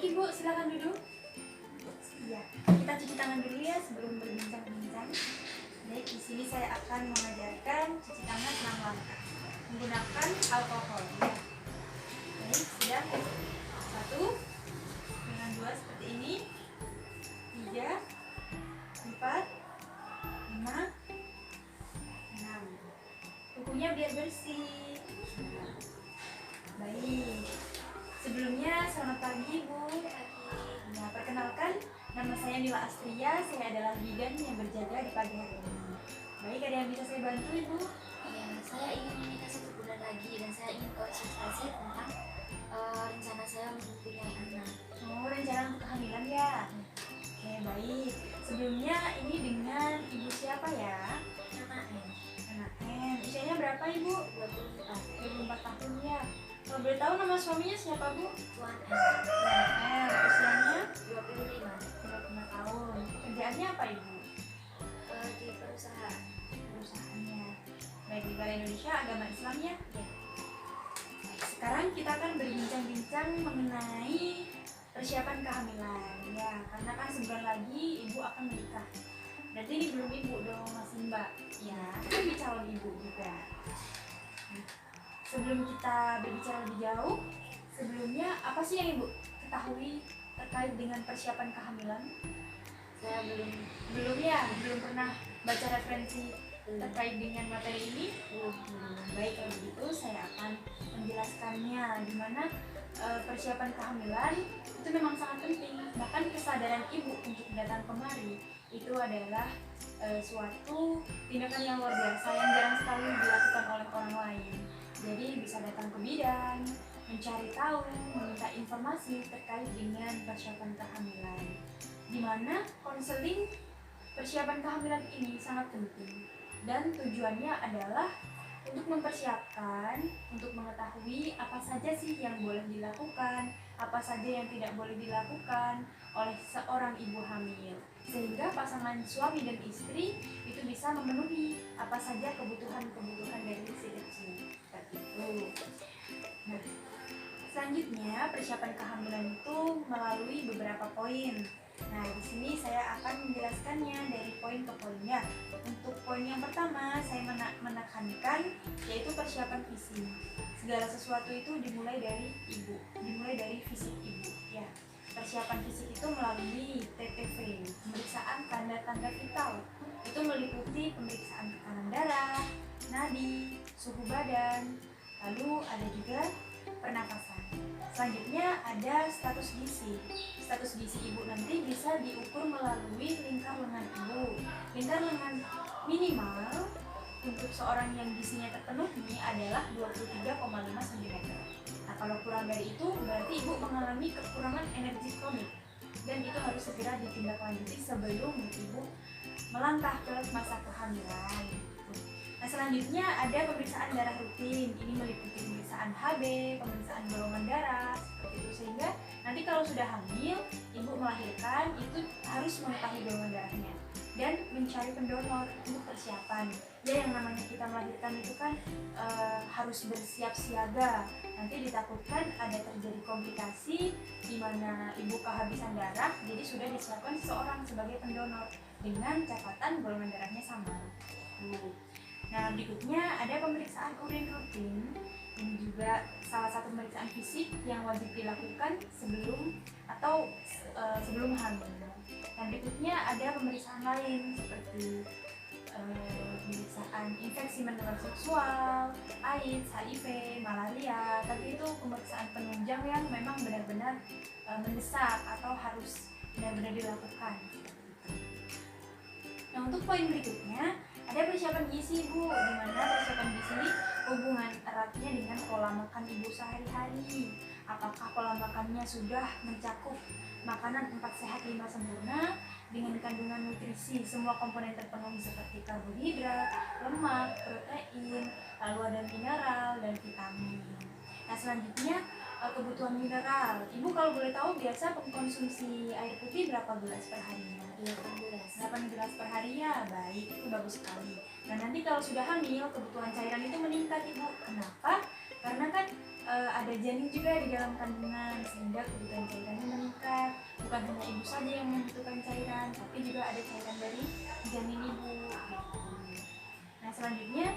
Ibu, silakan duduk. Ya, kita cuci tangan dulu ya sebelum berbincang-bincang. Baik, di sini saya akan mengajarkan cuci tangan 6 langkah menggunakan alkohol. Ya. Baik, sudah. 1, dengan 2 seperti ini, 3, 4, 5, 6. Kukunya biar bersih. Baik. Sebelumnya selamat pagi Ibu. Nah, perkenalkan, nama saya Nila Astria. Saya adalah bidan yang berjaga di pagi hari ini. Baik, ada yang bisa saya bantu Ibu? Ya, saya ingin menikah 1 bulan lagi dan saya ingin konsultasi tentang rencana saya mempunyai anak. Oh, rencana untuk kehamilan ya? Oke, baik. Sebelumnya ini dengan Ibu siapa ya? Anak Anak N. Usianya berapa Ibu? 24. 24 tahun ya. Kalau boleh tahu nama suaminya siapa Bu? Tuan N. N. Usianya 25. 25 tahun. Kerjaannya apa Ibu? Di perusahaan. Perusahaannya. Baik, di Balai Indonesia Agama Islam ya? Ya. Sekarang kita akan berbincang-bincang mengenai persiapan kehamilan ya, karena kan sebulan lagi ibu akan menikah. Berarti ini belum ibu dong, masih mbak ya, tapi calon ibu juga. Nah, sebelum kita berbicara lebih jauh, sebelumnya apa sih yang ibu ketahui terkait dengan persiapan kehamilan? Saya belum Belum pernah baca referensi terkait dengan materi ini. Baik, kalau begitu saya akan menjelaskannya, di mana persiapan kehamilan itu memang sangat penting. Bahkan kesadaran ibu untuk datang kemari itu adalah suatu tindakan yang luar biasa yang jarang sekali dilakukan oleh orang lain. Jadi bisa datang ke bidan, mencari tahu, meminta informasi terkait dengan persiapan kehamilan, di mana konseling persiapan kehamilan ini sangat penting. Dan tujuannya adalah untuk mempersiapkan, untuk mengetahui apa saja sih yang boleh dilakukan, apa saja yang tidak boleh dilakukan oleh seorang ibu hamil, sehingga pasangan suami dan istri itu bisa memenuhi apa saja kebutuhan-kebutuhan dari si kecil. Seperti itu. Nah, selanjutnya persiapan kehamilan itu melalui beberapa poin. Nah, di sini saya akan menjelaskannya dari poin ke poinnya. Untuk poin yang pertama, saya menekankan yaitu persiapan fisik. Segala sesuatu itu dimulai dari ibu, dimulai dari fisik ibu. Ya, persiapan fisik itu melalui TTV, pemeriksaan tanda-tanda vital. Itu meliputi pemeriksaan tekanan darah, nadi, suhu badan, lalu ada juga pernapasan. Selanjutnya ada status gizi. Status gizi ibu nanti bisa diukur melalui lingkar lengan ibu. Lingkar lengan minimal untuk seorang yang gizinya terpenuhi adalah 23,5 cm. Nah, kalau kurang dari itu berarti ibu mengalami kekurangan energi kronik dan itu harus segera ditindaklanjuti sebelum ibu melangkah ke masa kehamilan. Nah, selanjutnya ada pemeriksaan darah rutin. Ini meliputi pemeriksaan HB, pemeriksaan golongan darah, seperti itu, sehingga nanti kalau sudah hamil, ibu melahirkan itu harus mengetahui golongan darahnya dan mencari pendonor untuk persiapan. Ya, yang namanya kita melahirkan itu kan harus bersiap siaga. Nanti ditakutkan ada terjadi komplikasi di mana ibu kehabisan darah, jadi sudah disiapkan seseorang sebagai pendonor dengan catatan golongan darahnya sama. Nah, berikutnya ada pemeriksaan urin rutin. Ini juga salah satu pemeriksaan fisik yang wajib dilakukan sebelum hamil. Dan berikutnya ada pemeriksaan lain seperti pemeriksaan infeksi menular seksual, AIDS, HIV, malaria. Tapi itu pemeriksaan penunjang yang memang benar-benar mendesak atau harus benar-benar dilakukan. Nah, untuk poin berikutnya ada persiapan gizi ibu, di mana persiapan gizi hubungan eratnya dengan pola makan ibu sehari-hari. Apakah pola makannya sudah mencakup makanan 4 sehat 5 sempurna dengan kandungan nutrisi semua komponen terpenuhi seperti karbohidrat, lemak, protein, lalu ada mineral dan vitamin. Nah, selanjutnya kebutuhan mineral. Ibu kalau boleh tahu biasa mengkonsumsi air putih berapa gelas per harinya? 8 gelas per hari ya, baik, itu bagus sekali. Dan nanti kalau sudah hamil, kebutuhan cairan itu meningkat ibu. Kenapa? Karena kan ada janin juga di dalam kandungan sehingga kebutuhan cairannya meningkat. Bukan hanya ibu saja yang membutuhkan cairan, tapi juga ada cairan dari janin ibu. Nah selanjutnya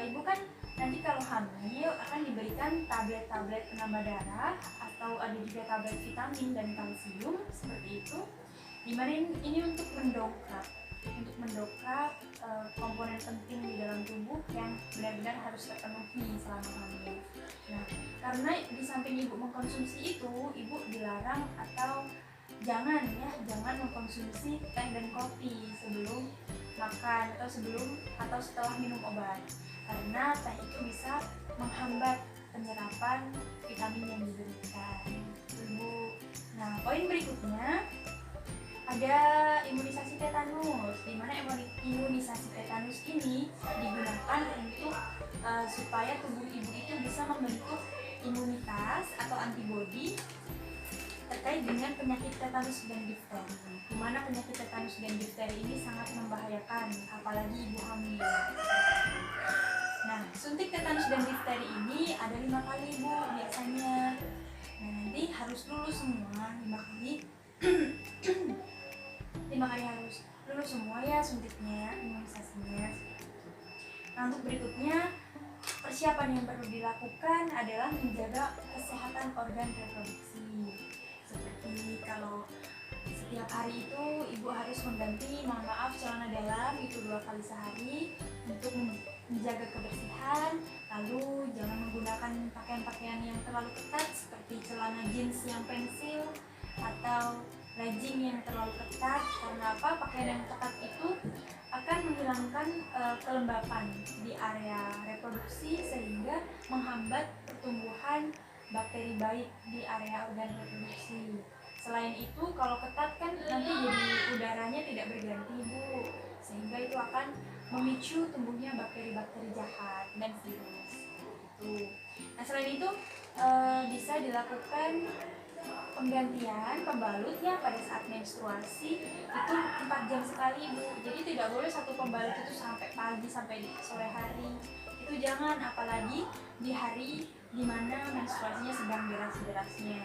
ibu kan nanti kalau hamil akan diberikan tablet-tablet penambah darah atau ada juga tablet vitamin dan kalsium seperti itu. Dimana ini untuk mendongkrak komponen penting di dalam tubuh yang benar-benar harus terpenuhi selama hamil. Nah, karena di samping ibu mengkonsumsi itu, ibu dilarang atau jangan mengkonsumsi teh dan kopi sebelum makan atau setelah minum obat, karena teh itu bisa menghambat penyerapan vitamin yang diberikan ibu. Nah, poin berikutnya ada imunisasi tetanus, di mana imunisasi tetanus ini digunakan untuk supaya tubuh ibu itu bisa membentuk imunitas atau antibodi terkait dengan penyakit tetanus dan difteri. Di mana penyakit tetanus dan difteri ini sangat membahayakan, apalagi ibu hamil. Nah, suntik tetanus dan difteri ini ada 5 kali ibu biasanya. Nah, nanti harus lulus semua 5 kali. 5 kali harus lulus semua ya suntiknya, imunisasinya. Nah, untuk berikutnya persiapan yang perlu dilakukan adalah menjaga kesehatan organ reproduksi. Seperti kalau setiap hari itu ibu harus mengganti, mohon maaf, celana dalam itu 2 kali sehari untuk menjaga kebersihan. Lalu jangan menggunakan pakaian-pakaian yang terlalu ketat seperti celana jeans yang pensil atau legging yang terlalu ketat. Karena apa? Pakaian yang ketat itu akan menghilangkan kelembapan di area reproduksi sehingga menghambat pertumbuhan bakteri baik di area organ reproduksi. Selain itu, kalau ketat kan nanti jadi udaranya tidak berganti bu, sehingga itu akan memicu tumbuhnya bakteri-bakteri jahat dan virus. Itu. Nah selain itu bisa dilakukan penggantian pembalut ya pada saat menstruasi itu 4 jam sekali bu. Jadi tidak boleh satu pembalut itu sampai pagi sampai sore hari. Itu jangan, apalagi di hari dimana menstruasinya sedang deras-derasnya.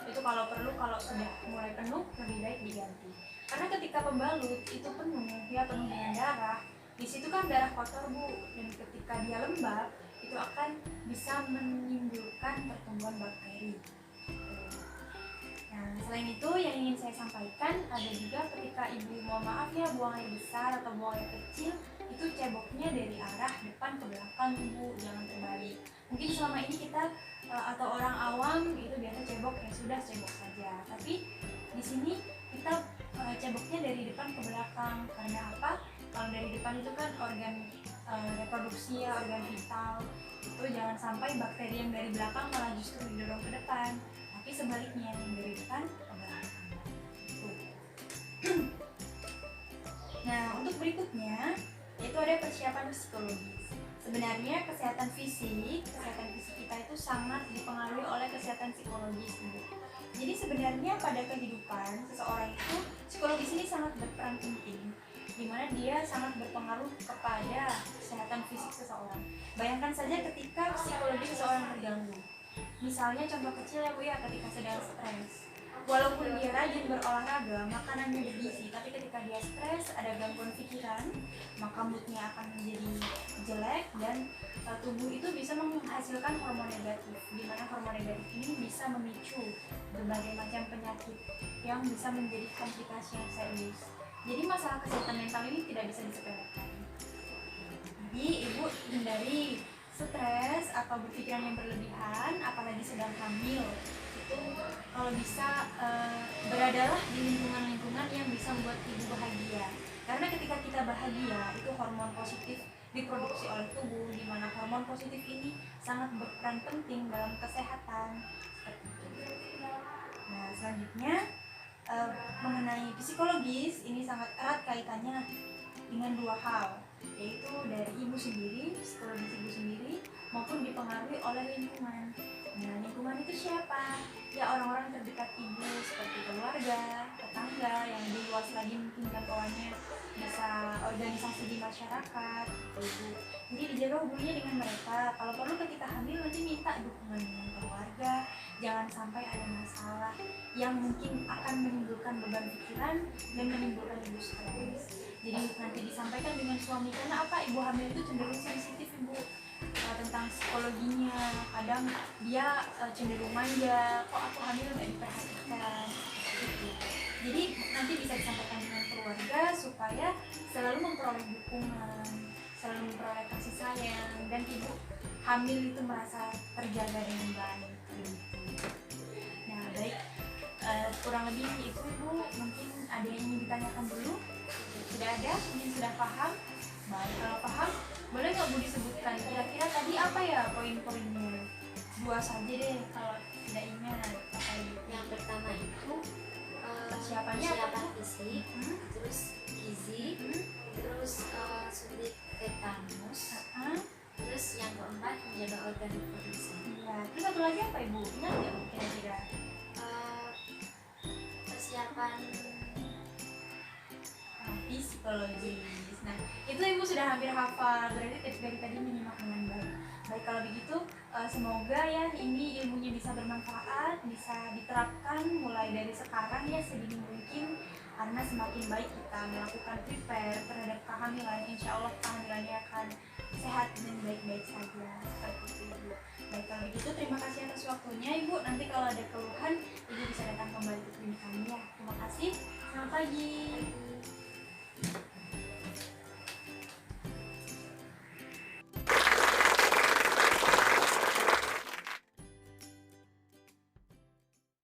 Itu kalau perlu, kalau sudah mulai penuh lebih baik diganti. Karena ketika pembalut itu penuh dengan darah, di situ kan darah kotor bu, dan ketika dia lembab itu akan bisa menimbulkan pertumbuhan bakteri. Nah, selain itu yang ingin saya sampaikan ada juga ketika ibu mau maaf ya buang air besar atau buang air kecil, itu ceboknya dari arah depan ke belakang ibu, jangan terbalik. Mungkin selama ini kita atau orang awam itu biasa cebok ya sudah cebok saja, tapi di sini kita ceboknya dari depan ke belakang. Karena apa? Kalau dari depan itu kan organ reproduksi ya, organ vital, itu jangan sampai bakteri yang dari belakang malah justru didorong ke depan, tapi sebaliknya yang dari depan ke belakang. Nah, untuk berikutnya yaitu ada persiapan psikologis. Sebenarnya kesehatan fisik kita itu sangat dipengaruhi oleh kesehatan psikologis. Jadi sebenarnya pada kehidupan seseorang itu psikologis ini sangat berperan penting, di mana dia sangat berpengaruh kepada kesehatan fisik seseorang. Bayangkan saja ketika psikologi seseorang terganggu. Misalnya contoh kecil ya bu ya, ketika sedang stres, walaupun dia rajin berolahraga, makanannya bergizi, tapi ketika dia stres, ada gangguan pikiran, maka moodnya akan menjadi jelek dan tubuh itu bisa menghasilkan hormon negatif, di mana hormon negatif ini bisa memicu berbagai macam penyakit yang bisa menjadi komplikasi yang serius. Jadi masalah kesehatan mental ini tidak bisa disepelekan. Jadi ibu hindari stres atau berpikiran yang berlebihan, apalagi sedang hamil. Itu kalau bisa beradalah di lingkungan-lingkungan yang bisa membuat ibu bahagia. Karena ketika kita bahagia, itu hormon positif diproduksi oleh tubuh, di mana hormon positif ini sangat berperan penting dalam kesehatan. Nah, selanjutnya mengenai psikologis, ini sangat erat kaitannya dengan 2 hal, yaitu dari ibu sendiri, psikologis ibu sendiri, maupun dipengaruhi oleh lingkungan. Nah, lingkungan itu siapa? Ya orang-orang terdekat ibu seperti keluarga, tetangga yang lebih luas lagi mungkin jangkauannya bisa anggota organisasi di masyarakat, Ibu. Jadi dijaga hubungannya dengan mereka. Kalau perlu ketika hamil nanti minta dukungan dengan keluarga. Jangan sampai ada masalah yang mungkin akan menimbulkan beban pikiran dan menimbulkan ibu stres. Jadi nanti disampaikan dengan suami, karena apa, ibu hamil itu cenderung sensitif Ibu, tentang psikologinya. Kadang dia cenderung manja, kok aku hamil nggak diperhatikan gitu. Jadi nanti bisa disampaikan dengan keluarga supaya selalu memperoleh dukungan, selalu memperoleh kasih sayang, dan ibu hamil itu merasa terjaga dengan baik gitu. Nah baik, kurang lebih itu Ibu, mungkin ada yang ingin ditanyakan dulu? Sudah ada? Mungkin sudah paham? Baik, kalau paham boleh nggak Bu disebutkan kira-kira tadi apa ya poin-poinnya? 2 saja deh kalau tidak ingat. Apa Ibu? Yang pertama itu Persiapannya apa persiapan tuh? fisik, terus gizi, terus suntik tetanus, terus yang keempat menjaga organ reproduksi. Iya, terus satu lagi apa Ibu? Ingat nggak Bu kira-kira? Persiapan Psikologis. Nah, itu Ibu sudah hampir hafal, berarti dari tadi menyimak dengan baik. Baik, kalau begitu semoga ya ini ilmunya bisa bermanfaat, bisa diterapkan mulai dari sekarang ya sedini mungkin, karena semakin baik kita melakukan prepare terhadap kehamilan, insya Allah kehamilannya akan sehat dan baik-baik saja, seperti itu Ibu. Baik, kalau begitu terima kasih atas waktunya Ibu. Nanti kalau ada keluhan Ibu bisa datang kembali ke klinik kami ya. Terima kasih. Selamat pagi.